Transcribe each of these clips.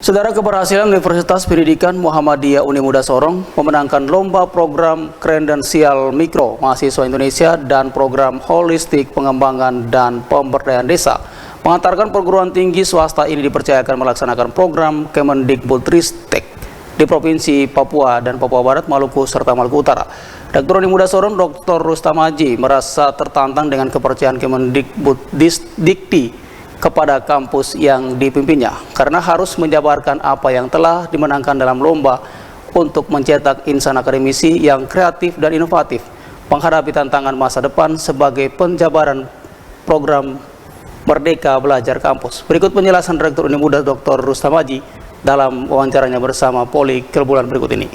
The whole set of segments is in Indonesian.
Saudara, keberhasilan Universitas Pendidikan Muhammadiyah Unimuda Sorong memenangkan lomba program kredensial mikro mahasiswa Indonesia dan program holistik pengembangan dan pemberdayaan desa mengantarkan perguruan tinggi swasta ini dipercayakan melaksanakan program Kemendikbudristek di Provinsi Papua dan Papua Barat, Maluku, serta Maluku Utara. Rektor Unimuda Sorong, Dr. Rustam Haji, merasa tertantang dengan kepercayaan Kemendikbudristek kepada kampus yang dipimpinnya karena harus menjabarkan apa yang telah dimenangkan dalam lomba untuk mencetak insan akademisi yang kreatif dan inovatif menghadapi tantangan masa depan sebagai penjabaran program Merdeka Belajar Kampus. Berikut penjelasan Rektor Unimuda Dr. Rustam Haji dalam wawancaranya bersama Poli Kelbulan berikut ini.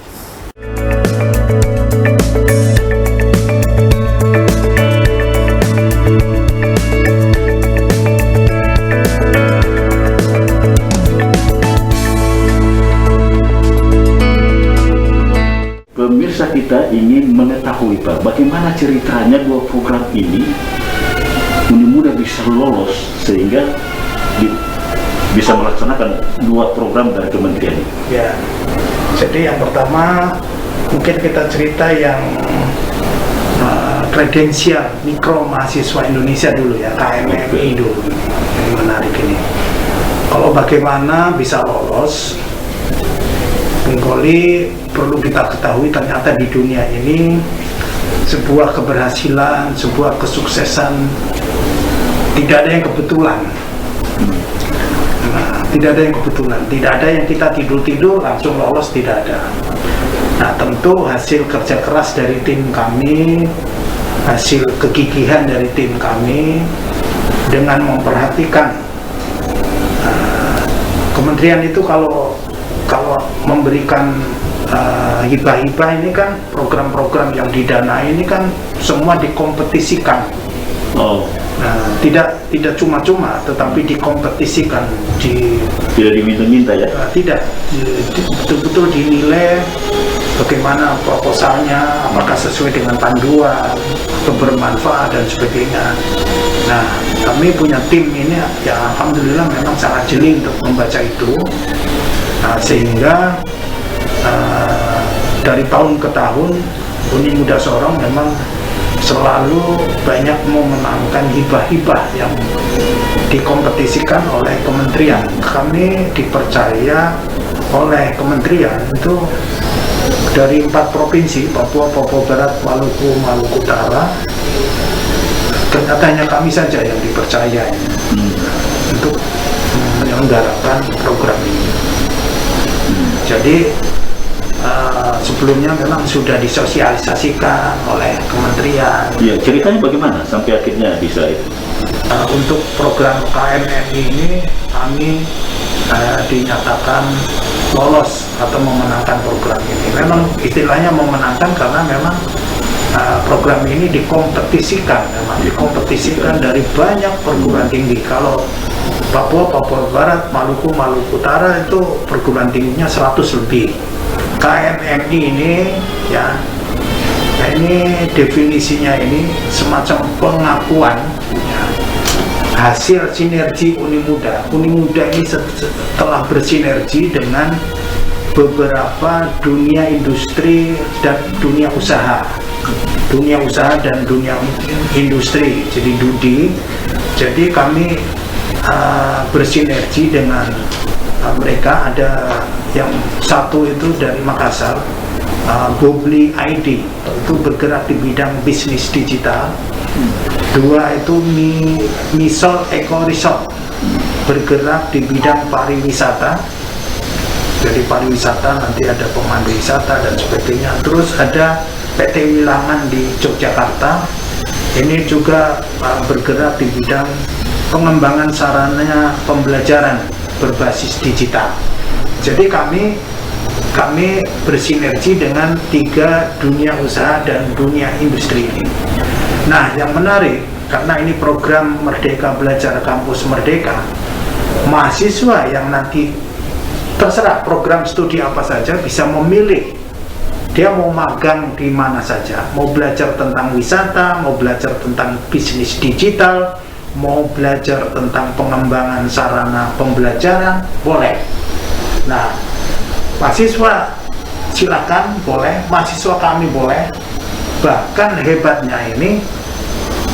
Pemirsa, kita ingin mengetahui Pak, bagaimana ceritanya bahwa program ini Unimuda bisa lolos sehingga bisa melaksanakan dua program dari kementerian ini. Ya, jadi yang pertama mungkin kita cerita yang kredensial mikro mahasiswa Indonesia dulu ya, KMMI dulu. Ini menarik ini. Kalau bagaimana bisa lolos, Bung Koli, perlu kita ketahui ternyata di dunia ini sebuah keberhasilan, sebuah kesuksesan tidak ada yang kebetulan. Tidak ada yang kebetulan, tidak ada yang kita tidur-tidur langsung lolos, tidak ada. Nah, tentu hasil kerja keras dari tim kami, hasil kegigihan dari tim kami dengan memperhatikan kementerian itu kalau memberikan hibah-hibah ini kan program-program yang didanai ini kan semua dikompetisikan. Nah, tidak cuma-cuma, tetapi dikompetisikan, tidak diminta-minta ya? Tidak, betul-betul dinilai bagaimana proposalnya, apakah sesuai dengan panduan, bermanfaat dan sebagainya. Nah, kami punya tim ini ya, alhamdulillah memang sangat jeli untuk membaca itu. Nah, sehingga dari tahun ke tahun Unimuda Sorong memang selalu banyak memenangkan hibah-hibah yang dikompetisikan oleh kementerian. Kami dipercaya oleh kementerian itu dari 4 provinsi, Papua, Papua Barat, Maluku, Maluku Utara. Ternyata hanya kami saja yang dipercaya untuk menyelenggarakan program ini. Jadi sebelumnya memang sudah disosialisasikan oleh kementerian. Iya, ceritanya bagaimana sampai akhirnya bisa itu? Untuk program KMMI ini kami dinyatakan lolos atau memenangkan program ini. Memang istilahnya memenangkan karena memang program ini dikompetisikan, dikompetisikan dari banyak perguruan tinggi. Kalau Papua, Papua Barat, Maluku, Maluku Utara itu perguruan tingginya 100 lebih. KMMI ini ya, ini definisinya ini semacam pengakuan ya, hasil sinergi Unimuda. Unimuda ini telah bersinergi dengan beberapa dunia industri dan dunia usaha dan dunia industri, jadi DUDI. Jadi kami bersinergi dengan mereka. Ada yang satu itu dari Makassar, Gobli ID, itu bergerak di bidang bisnis digital. Dua itu Misol Eco Resort, bergerak di bidang pariwisata. Jadi pariwisata nanti ada pemandu wisata dan sebagainya. Terus ada PT Wilangan di Yogyakarta, ini juga bergerak di bidang pengembangan sarana pembelajaran berbasis digital. Jadi kami bersinergi dengan 3 dunia usaha dan dunia industri ini. Nah, yang menarik karena ini program Merdeka Belajar Kampus Merdeka, mahasiswa yang nanti terserah program studi apa saja bisa memilih dia mau magang di mana saja, mau belajar tentang wisata, mau belajar tentang bisnis digital, mau belajar tentang pengembangan sarana pembelajaran, boleh. mahasiswa silakan boleh, mahasiswa kami boleh, bahkan hebatnya ini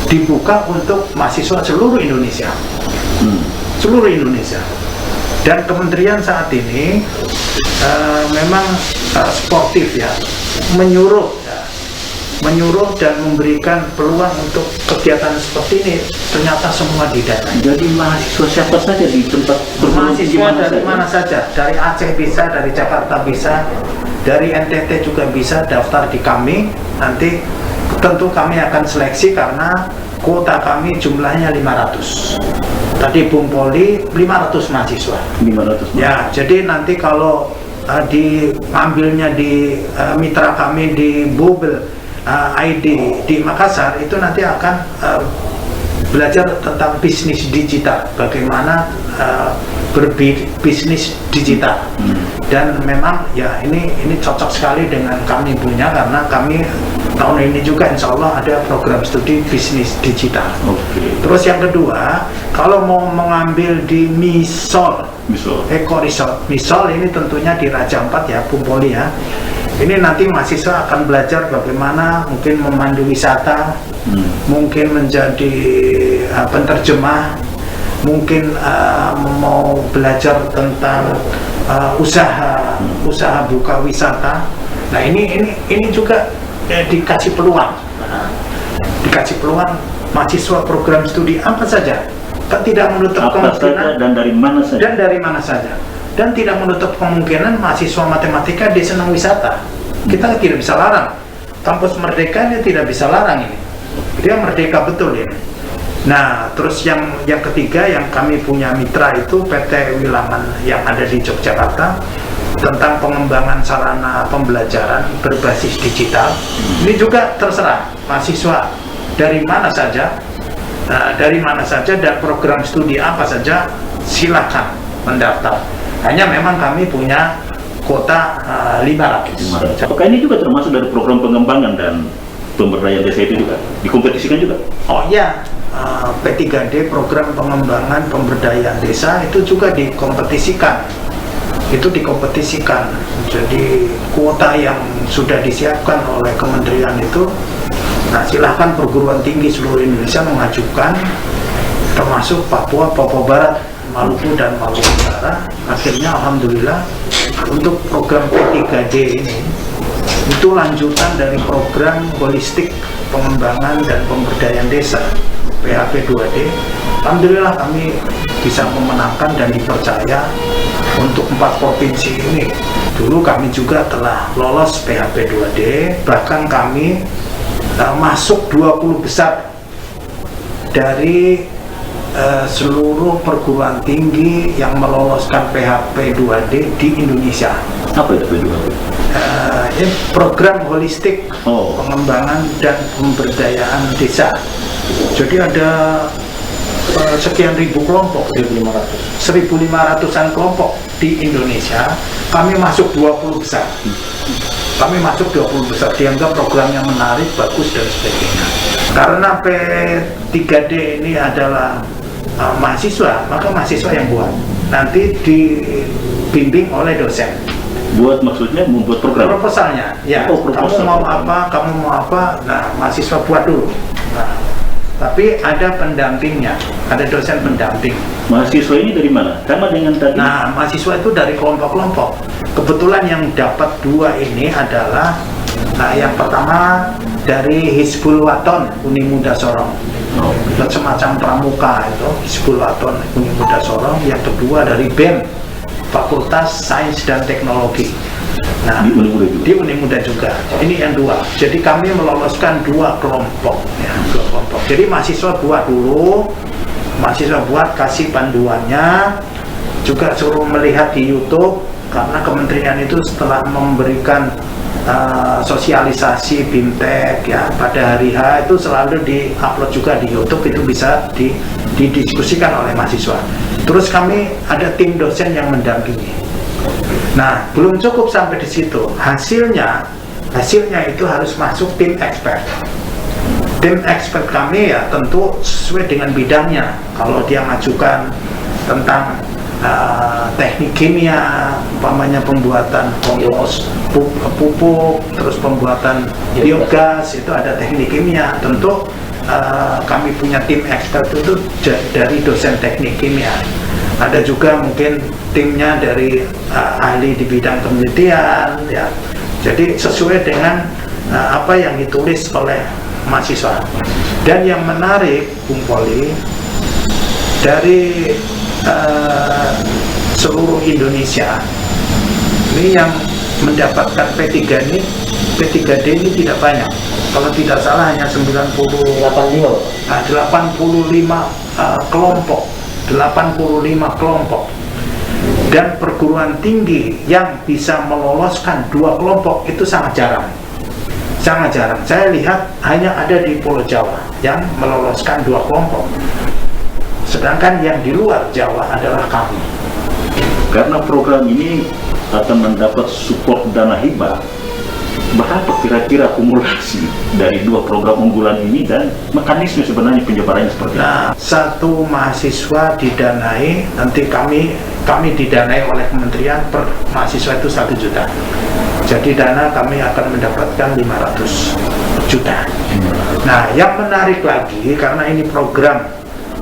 dibuka untuk mahasiswa seluruh Indonesia. Seluruh Indonesia. Dan kementerian saat ini memang sportif ya, menyuruh dan memberikan peluang untuk kegiatan seperti ini. Ternyata semua didanai. Jadi mahasiswa siapa saja di tempat mahasiswa dari mana saja, dari Aceh bisa, dari Jakarta bisa, dari NTT juga bisa daftar di kami. Nanti tentu kami akan seleksi karena kuota kami jumlahnya 500. Tadi Bung Poli 500 mahasiswa. 500. Ya, jadi nanti kalau diambilnya di mitra kami di Bubble ID di Makassar, itu nanti akan belajar tentang bisnis digital, bagaimana berbisnis digital. Dan memang ya ini cocok sekali dengan kami punya, karena kami tahun ini juga insya Allah ada program studi bisnis digital. Terus yang kedua, kalau mau mengambil di Misol Eco Resort, Misol ini tentunya di Raja Ampat ya, Bung Poli ya. Ini nanti mahasiswa akan belajar bagaimana mungkin memandu wisata, mungkin menjadi penterjemah, mungkin mau belajar tentang usaha buka wisata. Nah ini juga dikasih peluang, mahasiswa program studi apa saja, kan tidak menutup kemungkinan dan dari mana saja. Dan tidak menutup kemungkinan mahasiswa matematika dia senang wisata. Kita tidak bisa larang. Kampus Merdeka ini tidak bisa larang ini. Dia merdeka betul ini. Nah, terus yang ketiga yang kami punya mitra itu PT Wilaman yang ada di Yogyakarta, tentang pengembangan sarana pembelajaran berbasis digital. Ini juga terserah mahasiswa dari mana saja, dan program studi apa saja silakan mendaftar. Hanya memang kami punya kuota 500. Apakah ini juga termasuk dari program pengembangan dan pemberdayaan desa itu juga? Dikompetisikan juga? Oh iya, P3D program pengembangan pemberdayaan desa itu juga dikompetisikan. Jadi kuota yang sudah disiapkan oleh kementerian itu, nah silahkan perguruan tinggi seluruh Indonesia mengajukan, termasuk Papua Barat, Maluku dan Maluku Utara. Akhirnya alhamdulillah untuk program P3D ini itu lanjutan dari program holistik pengembangan dan pemberdayaan desa PHP2D. Alhamdulillah kami bisa memenangkan dan dipercaya untuk 4 provinsi ini. Dulu kami juga telah lolos PHP2D, bahkan kami masuk 20 besar dari seluruh perguruan tinggi yang meloloskan PHP2D di Indonesia. Apa itu P2D? Ini program holistik pengembangan dan pemberdayaan desa. Jadi ada sekian ribu kelompok, 1.500-an kelompok di Indonesia. Kami masuk 20 besar. Dianggap programnya menarik, bagus dan sebagainya. Karena P3D ini adalah mahasiswa, maka mahasiswa yang buat. Nanti dibimbing oleh dosen. Buat maksudnya membuat program? Proposalnya, ya. Kamu mau apa? Nah, mahasiswa buat dulu. Nah, tapi ada pendampingnya, ada dosen pendamping. Mahasiswa ini dari mana? Sama dengan tadi? Nah, mahasiswa itu dari kelompok-kelompok. Kebetulan yang dapat 2 ini adalah, yang pertama dari Hizbul Waton Uni Muda Sorong, semacam pramuka itu Hizbul Waton Uni Muda Sorong. Yang kedua dari BEM, Fakultas Sains dan Teknologi. Nah, di Uni Muda juga. Ini yang 2. Jadi kami meloloskan 2 kelompok, ya, 2 kelompok. Jadi mahasiswa buat dulu, kasih panduannya, juga suruh melihat di YouTube, karena kementerian itu setelah memberikan sosialisasi BIMTEK ya pada hari H itu selalu di-upload juga di YouTube, itu bisa didiskusikan oleh mahasiswa. Terus kami ada tim dosen yang mendampingi. Nah, belum cukup sampai di situ. Hasilnya itu harus masuk tim expert. Tim expert kami ya tentu sesuai dengan bidangnya. Kalau dia mengajukan tentang teknik kimia, umpamanya pembuatan kompos pupuk, terus pembuatan biogas, itu ada teknik kimia. Tentu kami punya tim expert itu dari dosen teknik kimia. Ada juga mungkin timnya dari ahli di bidang penelitian, ya. Jadi sesuai dengan apa yang ditulis oleh mahasiswa. Dan yang menarik, Bung Poli, dari seluruh Indonesia ini yang mendapatkan P3D ini tidak banyak. Kalau tidak salah hanya 85 kelompok. 85 kelompok. Dan perguruan tinggi yang bisa meloloskan 2 kelompok itu sangat jarang. Sangat jarang. Saya lihat hanya ada di Pulau Jawa yang meloloskan 2 kelompok. Sedangkan yang di luar Jawa adalah kami. Karena program ini akan mendapat support dana hibah, berapa kira-kira akumulasi dari 2 program unggulan ini dan mekanisme sebenarnya penyebarannya seperti apa? Nah, satu mahasiswa didanai, nanti kami didanai oleh kementerian, per mahasiswa itu 1 juta. Jadi dana kami akan mendapatkan 500 juta. Nah, yang menarik lagi, karena ini program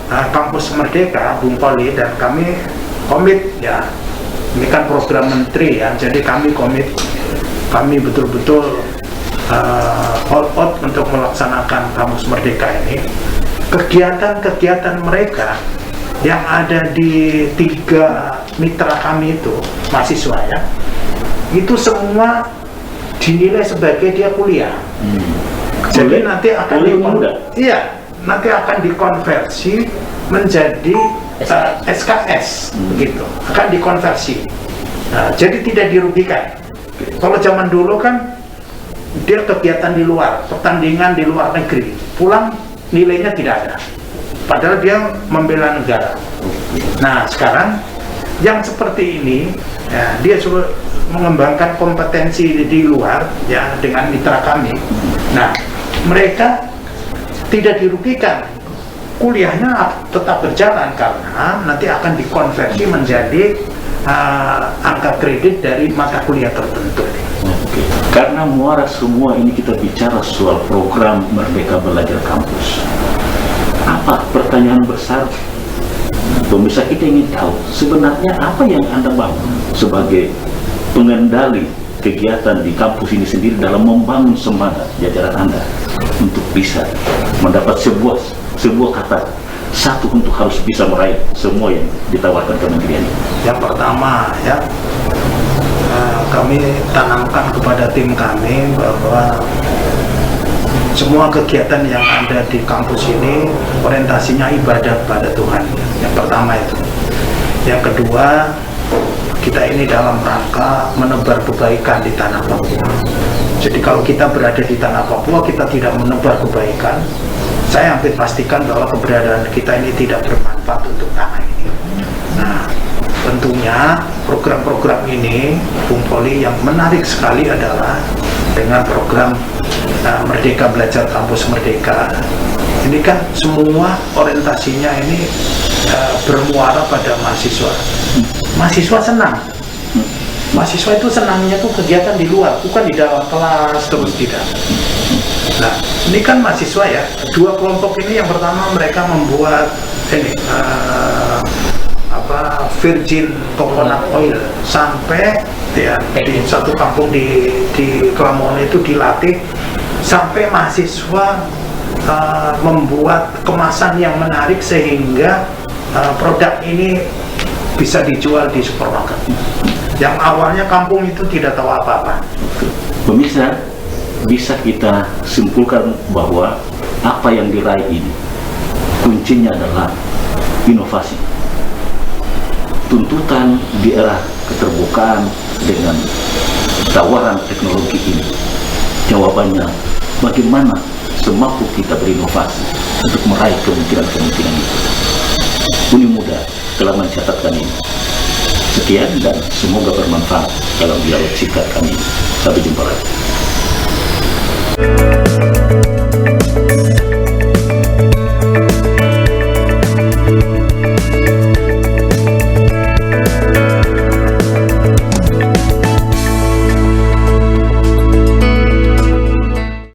Kampus Merdeka, Bung Poli, dan kami komit, ya, ini kan program menteri, ya, jadi kami komit, kami betul-betul all out untuk melaksanakan Kampus Merdeka ini. Kegiatan-kegiatan mereka yang ada di 3 mitra kami itu, mahasiswa, ya, itu semua dinilai sebagai dia kuliah. Jadi nanti akan nanti akan dikonversi menjadi SKS, begitu, akan dikonversi. Nah, jadi tidak dirugikan. Kalau zaman dulu kan dia kegiatan di luar, pertandingan di luar negeri, pulang nilainya tidak ada, padahal dia membela negara. Nah, sekarang yang seperti ini, ya, dia sudah mengembangkan kompetensi di luar, ya, dengan mitra kami. Nah, mereka tidak dirugikan, kuliahnya tetap berjalan karena nanti akan dikonversi menjadi angka kredit dari mata kuliah tertentu. Oke. Karena muara semua ini kita bicara soal program Merdeka Belajar Kampus. Apa pertanyaan besar? Pemirsa kita ingin tahu sebenarnya apa yang Anda bangun sebagai pengendali kegiatan di kampus ini sendiri dalam membangun semangat jajaran Anda untuk bisa mendapat sebuah kata satu untuk harus bisa meraih semua yang ditawarkan kementerian ini. Yang pertama, ya, kami tanamkan kepada tim kami bahwa semua kegiatan yang ada di kampus ini orientasinya ibadah pada Tuhan. Yang pertama itu. Yang kedua, kita ini dalam rangka menebar kebaikan di tanah Papua. Jadi kalau kita berada di tanah Papua, kita tidak menebar kebaikan, saya hampir pastikan bahwa keberadaan kita ini tidak bermanfaat untuk tanah ini. Nah, tentunya program-program ini, Bung Poli, yang menarik sekali adalah dengan program Merdeka Belajar Kampus Merdeka. Ini kan semua orientasinya ini bermuara pada mahasiswa. Mahasiswa senang. Mahasiswa itu senangnya tuh kegiatan di luar, bukan di dalam kelas terus tidak. Nah, ini kan mahasiswa, ya. 2 kelompok ini, yang pertama mereka membuat ini virgin coconut oil sampai, ya, di satu kampung di Kelamongan itu dilatih sampai mahasiswa membuat kemasan yang menarik sehingga produk ini bisa dijual di supermarket. Yang awalnya kampung itu tidak tahu apa-apa. Pemirsa, bisa kita simpulkan bahwa apa yang diraih ini kuncinya adalah inovasi. Tuntutan di era keterbukaan dengan tawaran teknologi ini, jawabannya bagaimana semampu kita berinovasi untuk meraih kemungkinan-kemungkinan itu. Uni Muda telah mencatatkan ini. Sekian dan semoga bermanfaat dalam dialog singkat kami. Sampai jumpa lagi.